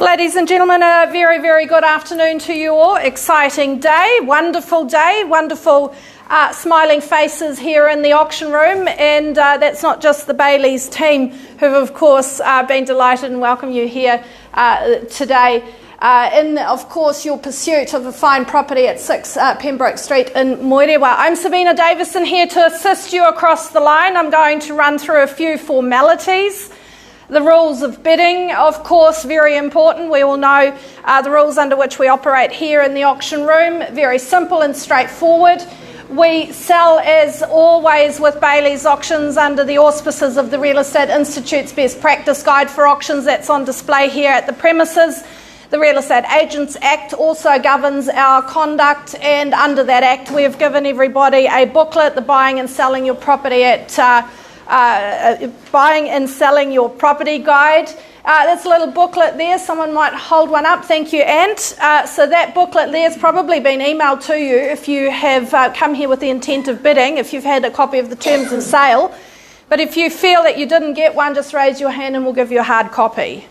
Ladies and gentlemen, a very, very good afternoon to you all. Exciting day, wonderful smiling faces here in the auction room, and that's not just the Bayleys team who've of course been delighted and welcome you here today in, of course, your pursuit of a fine property at 6 Pembroke Street in Moerewa. I'm Sabina Davison here to assist you across the line. I'm going to run through a few formalities. The rules of bidding, of course, very important. We all know the rules under which we operate here in the auction room. Very simple and straightforward. We sell, as always, with Bayleys Auctions under the auspices of the Real Estate Institute's Best Practice Guide for Auctions that's on display here at the premises. The Real Estate Agents Act also governs our conduct, and under that Act we have given everybody a booklet, the Buying and Selling Your Property Buying and Selling Your Property Guide. There's a little booklet there. Someone might hold one up. Thank you, Ant. So that booklet there has probably been emailed to you if you have come here with the intent of bidding, if you've had a copy of the terms of sale. But if you feel that you didn't get one, just raise your hand and we'll give you a hard copy.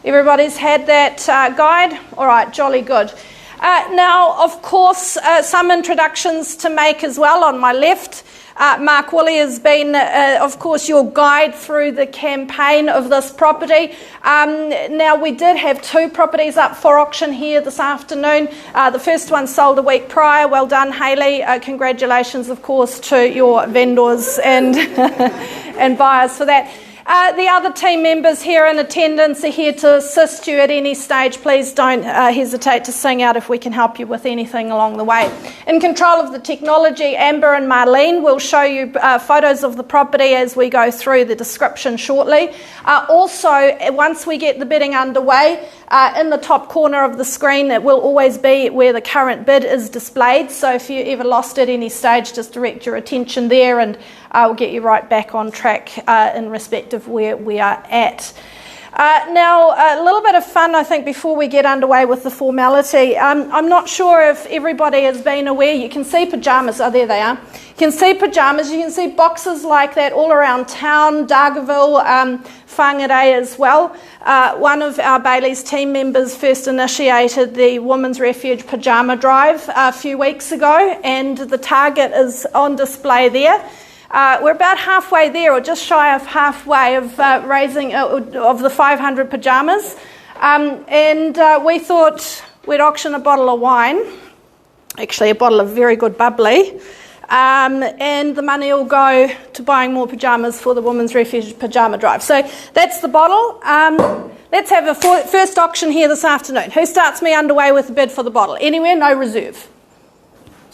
Everybody's had that guide? All right, jolly good. Now, of course, some introductions to make as well. On my left, Mark Woolley has been, of course, your guide through the campaign of this property. Now, we did have 2 properties up for auction here this afternoon. The first one sold a week prior. Well done, Hayley. Congratulations, of course, to your vendors and, and buyers for that. The other team members here in attendance are here to assist you at any stage. Please don't hesitate to sing out if we can help you with anything along the way. In control of the technology, Amber and Marlene will show you photos of the property as we go through the description shortly. Also, once we get the bidding underway, in the top corner of the screen, it will always be where the current bid is displayed. So if you ever lost at any stage, just direct your attention there and we'll get you right back on track in respect of where we are at. Now, a little bit of fun, I think, before we get underway with the formality. I'm not sure if everybody has been aware. You can see pyjamas. Oh, there they are. You can see pyjamas. You can see boxes like that all around town, Dargaville, Whangarei as well. One of our Bayleys team members first initiated the Women's Refuge Pyjama Drive a few weeks ago, and the target is on display there. We're about halfway there, or just shy of halfway of raising of the 500 pyjamas, and we thought we'd auction a bottle of wine, actually a bottle of very good bubbly, and the money will go to buying more pyjamas for the Women's Refuge Pyjama Drive. So that's the bottle. Let's have a first auction here this afternoon. Who starts me underway with a bid for the bottle? Anywhere, no reserve.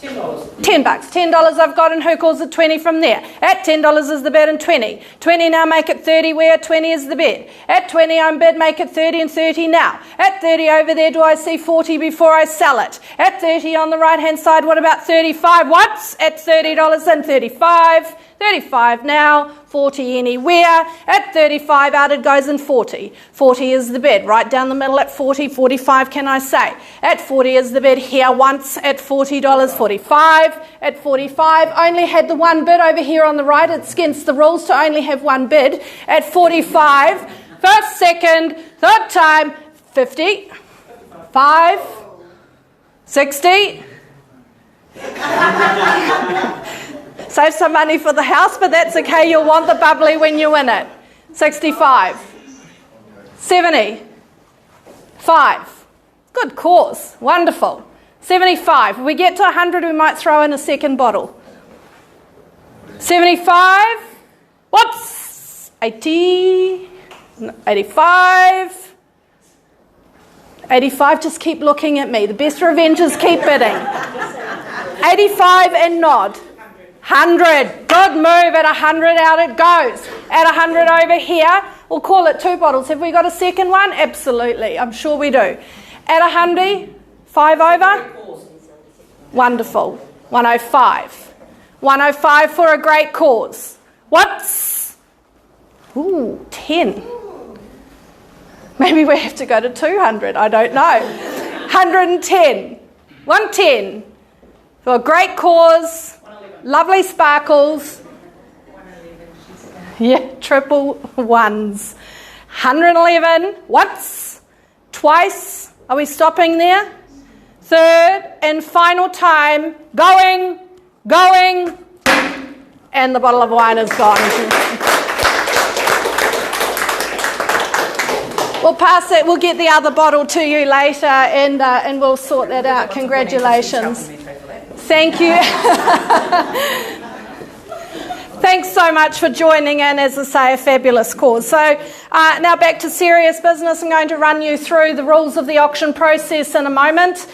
$10. $10. $10 I've got, and who calls it 20 from there? At $10 is the bid and 20. 20 now, make it 30 where 20 is the bid. At 20 I'm bid, make it 30 and 30 now. At 30 over there, do I see 40 before I sell it? At 30 on the right hand side, what about 35? What's at $30 and 35? 35 now, 40 anywhere. At 35 out it goes and 40. 40 is the bid. Right down the middle at 40, 45 can I say. At 40 is the bid here once at $40, 45. At 45, only had the one bid over here on the right. It's against the rules to only have one bid. At 45, first, second, third time, 50, 5, 60. Save some money for the house, but that's okay. You'll want the bubbly when you win it. 65. 70. 5. Good cause. Wonderful. 75. If we get to 100, we might throw in a second bottle. 75. Whoops. 80. 85. 85. Just keep looking at me. The best revenge is keep bidding. 85 and nod. 100. Good move. At 100 out it goes. At 100 over here, we'll call it 2 bottles. Have we got a second one? Absolutely. I'm sure we do. At 100, 5 over. Wonderful. 105. 105 for a great cause. What's? Ooh, 10. Maybe we have to go to 200. I don't know. 110. 110 for a great cause. Lovely sparkles. Yeah, triple ones. 111. What's Twice. Are we stopping there? Third and final time. Going. And the bottle of wine is gone. We'll pass it. We'll get the other bottle to you later, and we'll sort that out. Congratulations. Thank you. Thanks so much for joining in, as I say, a fabulous cause. So now back to serious business. I'm going to run you through the rules of the auction process in a moment.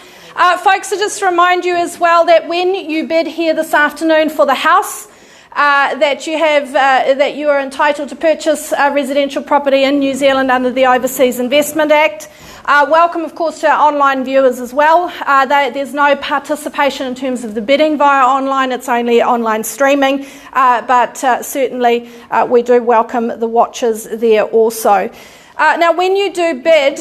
Folks, to just remind you as well that when you bid here this afternoon for the house, that you are entitled to purchase residential property in New Zealand under the Overseas Investment Act. Welcome, of course, to our online viewers as well. There's no participation in terms of the bidding via online. It's only online streaming, but certainly we do welcome the watchers there also. Now, when you do bid,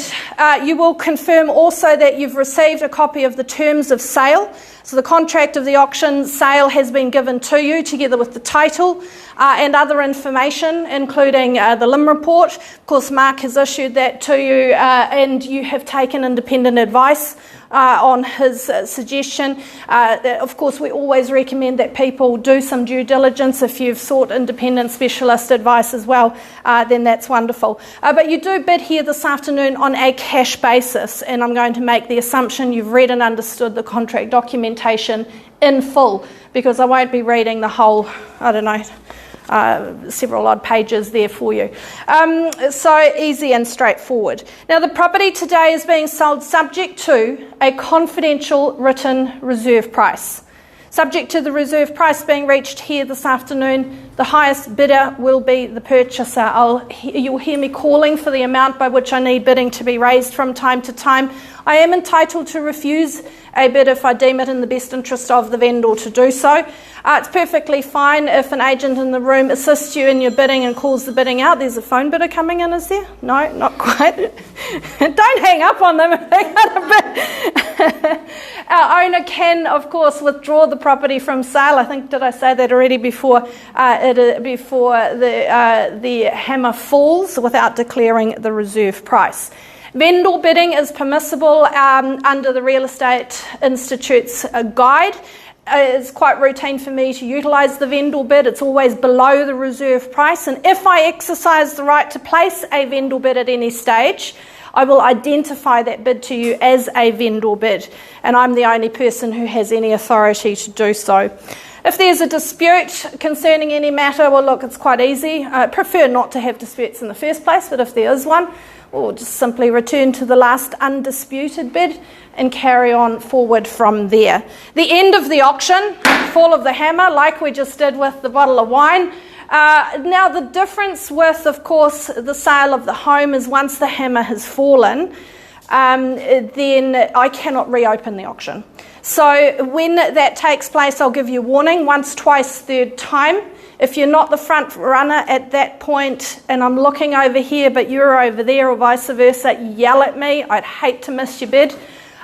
you will confirm also that you've received a copy of the terms of sale. So the contract of the auction sale has been given to you together with the title and other information, including the LIM report. Of course, Mark has issued that to you, and you have taken independent advice on his suggestion. Of course, we always recommend that people do some due diligence. If you've sought independent specialist advice as well, then that's wonderful. But you do bid here this afternoon on a cash basis, and I'm going to make the assumption you've read and understood the contract documentation in full, because I won't be reading the whole, several odd pages there for you. So easy and straightforward. Now, the property today is being sold subject to a confidential written reserve price. Subject to the reserve price being reached here this afternoon, the highest bidder will be the purchaser. You'll hear me calling for the amount by which I need bidding to be raised from time to time. I am entitled to refuse a bid if I deem it in the best interest of the vendor to do so. It's perfectly fine if an agent in the room assists you in your bidding and calls the bidding out. There's a phone bidder coming in, is there? No, not quite. Don't hang up on them if they got a bid. Our owner can, of course, withdraw the property from sale. I think, did I say that already before the hammer falls, without declaring the reserve price. Vendor bidding is permissible under the Real Estate Institute's guide. It's quite routine for me to utilise the vendor bid. It's always below the reserve price, and if I exercise the right to place a vendor bid at any stage, I will identify that bid to you as a vendor bid, and I'm the only person who has any authority to do so. If there's a dispute concerning any matter, well, look, it's quite easy. I prefer not to have disputes in the first place, but if there is one, we'll just simply return to the last undisputed bid and carry on forward from there. The end of the auction, fall of the hammer, like we just did with the bottle of wine. Now, the difference with, of course, the sale of the home is once the hammer has fallen, then I cannot reopen the auction. So when that takes place, I'll give you warning, once, twice, third time. If you're not the front runner at that point, and I'm looking over here, but you're over there, or vice versa, yell at me. I'd hate to miss your bid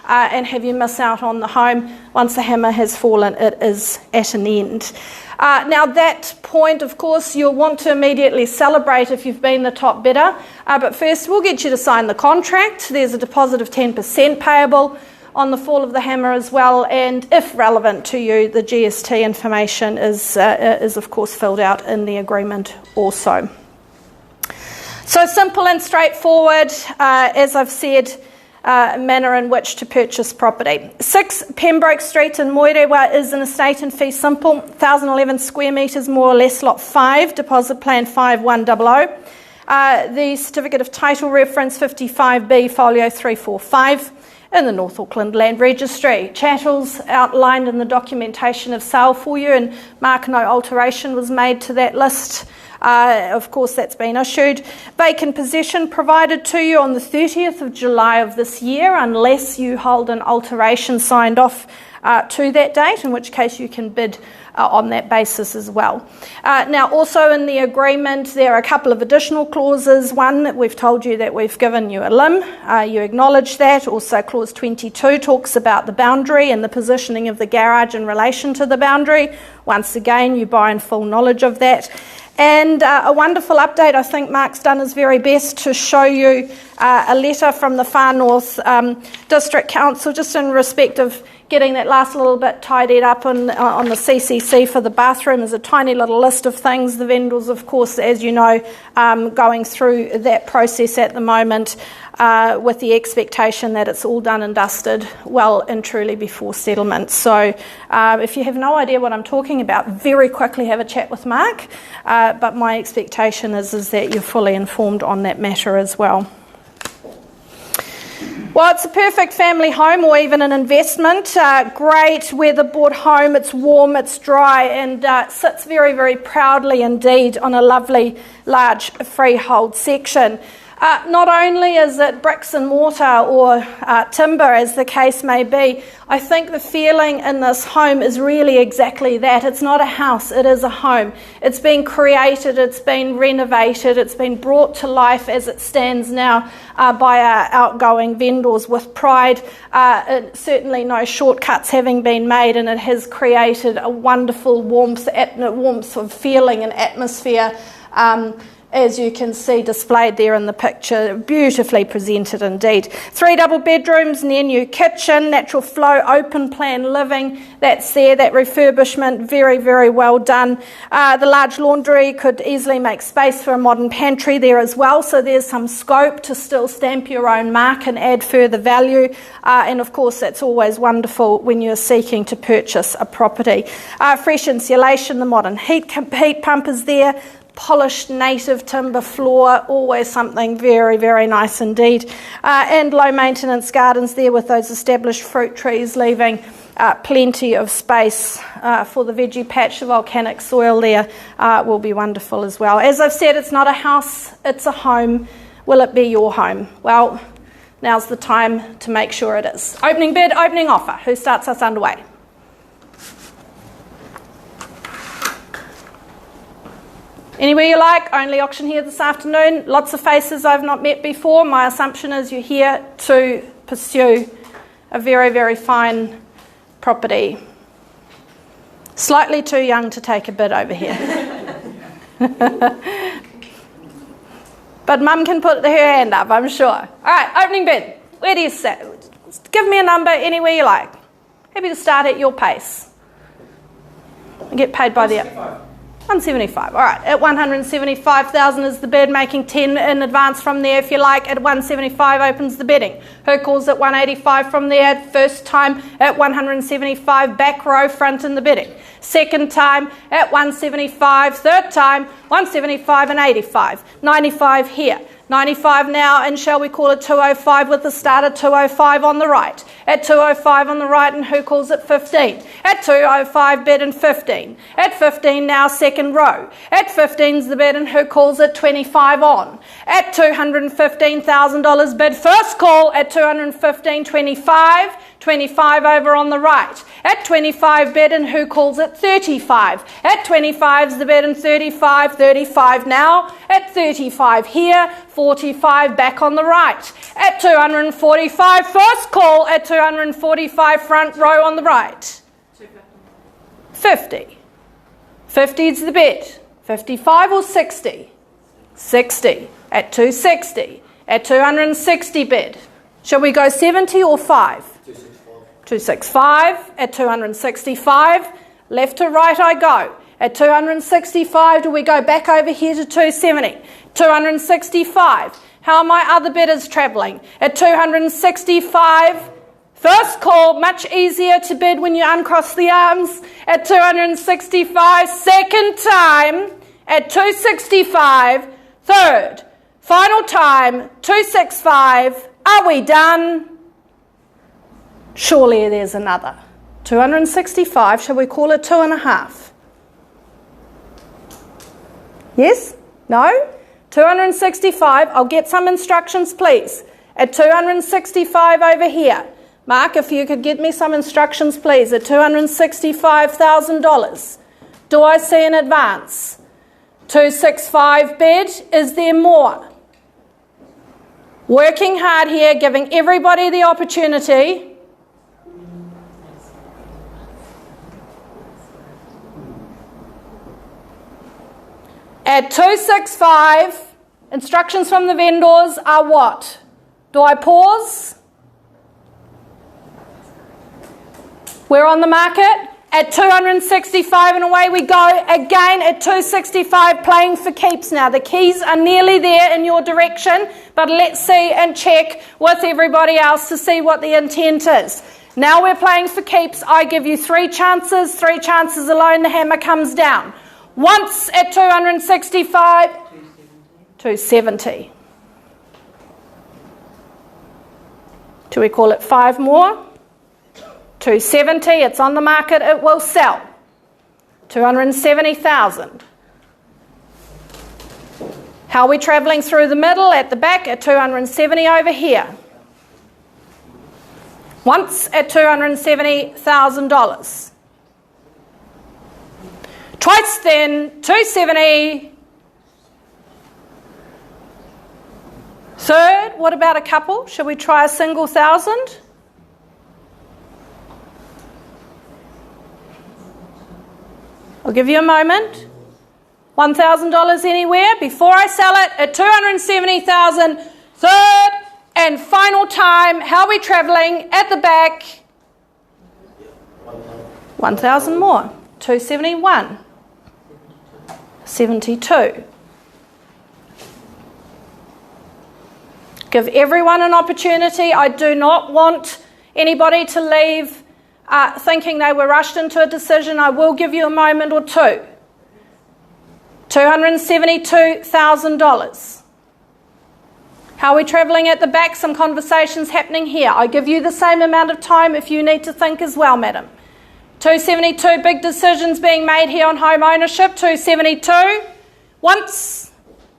and have you miss out on the home. Once the hammer has fallen, it is at an end. Now, that point, of course, you'll want to immediately celebrate if you've been the top bidder. But first, we'll get you to sign the contract. There's a deposit of 10% payable on the fall of the hammer as well, and if relevant to you, the GST information is of course filled out in the agreement also. So simple and straightforward, as I've said, manner in which to purchase property. 6 Pembroke Street in Moerewa is an estate in fee simple, 1,011 square metres, more or less, lot 5, deposit plan 5100. The certificate of title reference 55B, folio 345. In the North Auckland Land Registry. Chattels outlined in the documentation of sale for you, and Mark, no alteration was made to that list. Of course, that's been issued. Vacant possession provided to you on the 30th of July of this year, unless you hold an alteration signed off to that date, in which case you can bid on that basis as well. Now, also in the agreement, there are a couple of additional clauses. One, we've told you that we've given you a LIM. You acknowledge that. Also, clause 22 talks about the boundary and the positioning of the garage in relation to the boundary. Once again, you buy in full knowledge of that. And a wonderful update. I think Mark's done his very best to show you a letter from the Far North District Council, just in respect of getting that last little bit tidied up on the CCC for the bathroom. Is a tiny little list of things. The vendors, of course, as you know, going through that process at the moment with the expectation that it's all done and dusted well and truly before settlement. So if you have no idea what I'm talking about, very quickly have a chat with Mark. But my expectation is that you're fully informed on that matter as well. Well, it's a perfect family home or even an investment. Great weatherboard home. It's warm, it's dry, and sits very, very proudly indeed on a lovely large freehold section. Not only is it bricks and mortar or timber, as the case may be, I think the feeling in this home is really exactly that. It's not a house, it is a home. It's been created, it's been renovated, it's been brought to life as it stands now by our outgoing vendors with pride. Certainly no shortcuts having been made, and it has created a wonderful warmth of feeling and atmosphere. As you can see displayed there in the picture, beautifully presented indeed. 3 double bedrooms, near new kitchen, natural flow, open plan living, that's there, that refurbishment, very, very well done. The large laundry could easily make space for a modern pantry there as well, so there's some scope to still stamp your own mark and add further value. And of course, that's always wonderful when you're seeking to purchase a property. Fresh insulation, the modern heat pump is there. Polished native timber floor, always something very, very nice indeed. And low maintenance gardens there with those established fruit trees, leaving plenty of space for the veggie patch. The volcanic soil there will be wonderful as well. As I've said, it's not a house, it's a home. Will it be your home? Well, now's the time to make sure it is. Opening bid, opening offer. Who starts us underway? Anywhere you like, only auction here this afternoon. Lots of faces I've not met before. My assumption is you're here to pursue a very, very fine property. Slightly too young to take a bid over here. But Mum can put her hand up, I'm sure. All right, opening bid. Where do you sit? Give me a number anywhere you like. Happy to start at your pace. I get paid by the... 175. All right, at 175,000 is the bid, making 10 in advance from there if you like. At 175 opens the bidding. Who calls at 185 from there? First time at 175, back row, front in the bidding. Second time at 175, third time 175 and 85. 95 here. 95 now, and shall we call it 205 with the start at 205 on the right. At 205 on the right, and who calls it 15? At 205 bid and 15. At 15 now, second row. At 15's the bid, and who calls it 25 on. At $215,000 bid, first call at 215, 25. 25 over on the right. At 25 bid, and who calls it 35? At 25's the bid and 35, 35 now. At 35 here, 45 back on the right. At 245, first call at 245, front row on the right. 50. 50's the bid. 55 or 60? 60. At 260. At 260 bid. Shall we go 70 or 5? 265 at 265, left to right I go. At 265, do we go back over here to 270? 265, how are my other bidders travelling? At 265, first call, much easier to bid when you uncross the arms. At 265, second time, at 265, third, final time, 265, are we done? Surely there's another. 265, shall we call it 2.5? Yes? No? 265, I'll get some instructions please. At 265 over here. Mark, if you could get me some instructions please. At $265,000. Do I see an advance? 265 bid, is there more? Working hard here, giving everybody the opportunity. At 265, instructions from the vendors are what? Do I pause? We're on the market at 265 and away we go. Again at 265, playing for keeps now. The keys are nearly there in your direction, but let's see and check with everybody else to see what the intent is. Now we're playing for keeps. I give you 3 chances. 3 chances alone, the hammer comes down. Once at 265, 270. Do we call it 5 more? 270, it's on the market, it will sell. 270,000. How are we travelling through the middle? At the back at 270 over here. Once at $270,000. Twice then, 270. Third, what about a couple? Should we try a single thousand? I'll give you a moment. $1,000 anywhere before I sell it at $270,000. Third and final time. How are we travelling? At the back. 1,000 more. 271. 72. Give everyone an opportunity. I do not want anybody to leave thinking they were rushed into a decision. I will give you a moment or two. $272,000. How are we travelling at the back? Some conversations happening here. I give you the same amount of time if you need to think as well, madam. 272, big decisions being made here on home ownership. 272. Once.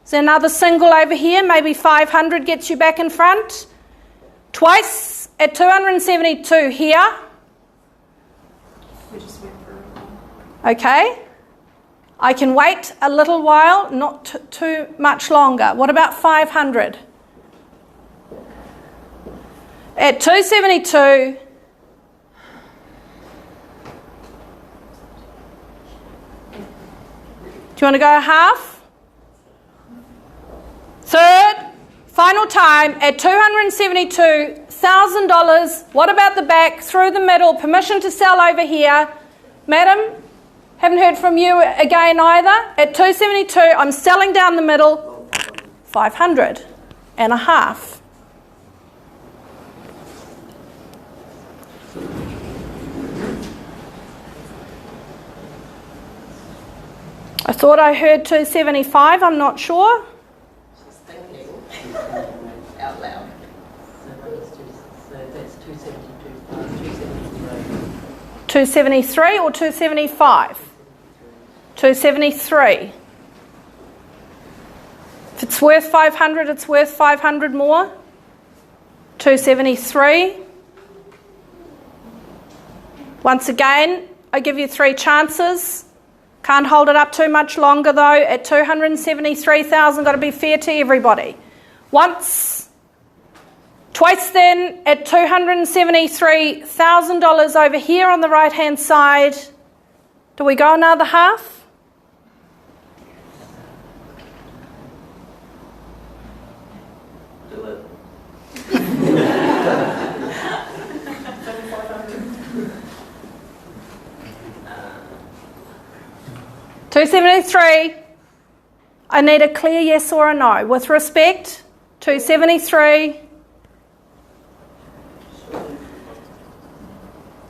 Is there another single over here? Maybe 500 gets you back in front. Twice at 272 here. Okay. I can wait a little while, not too much longer. What about 500? At 272, do you want to go half? Third, final time at $272,000. What about the back, through the middle, permission to sell over here? Madam, haven't heard from you again either. At 272, I'm selling down the middle, 500 and a half. I thought I heard 275, I'm not sure. Just thinking out loud. So that's 272, 273 or 275? 273. If it's worth 500, it's worth 500 more. 273. Once again, I give you 3 chances. Can't hold it up too much longer though. At 273,000, got to be fair to everybody. Once, twice then at $273,000 over here on the right hand side. Do we go another half? Do it. 273. I need a clear yes or a no. With respect, 273.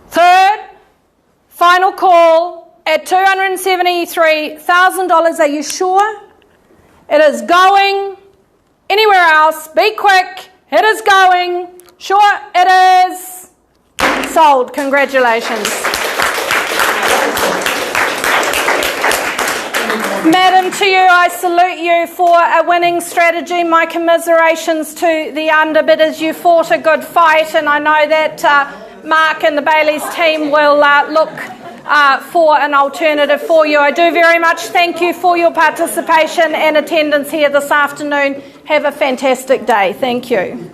Third, final call at $273,000. Are you sure? It is going. Anywhere else? Be quick. It is going. Sure, it is. Sold. Congratulations. Madam, to you, I salute you for a winning strategy. My commiserations to the underbidders. You fought a good fight, and I know that Mark and the Bayleys team will look for an alternative for you. I do very much thank you for your participation and attendance here this afternoon. Have a fantastic day. Thank you.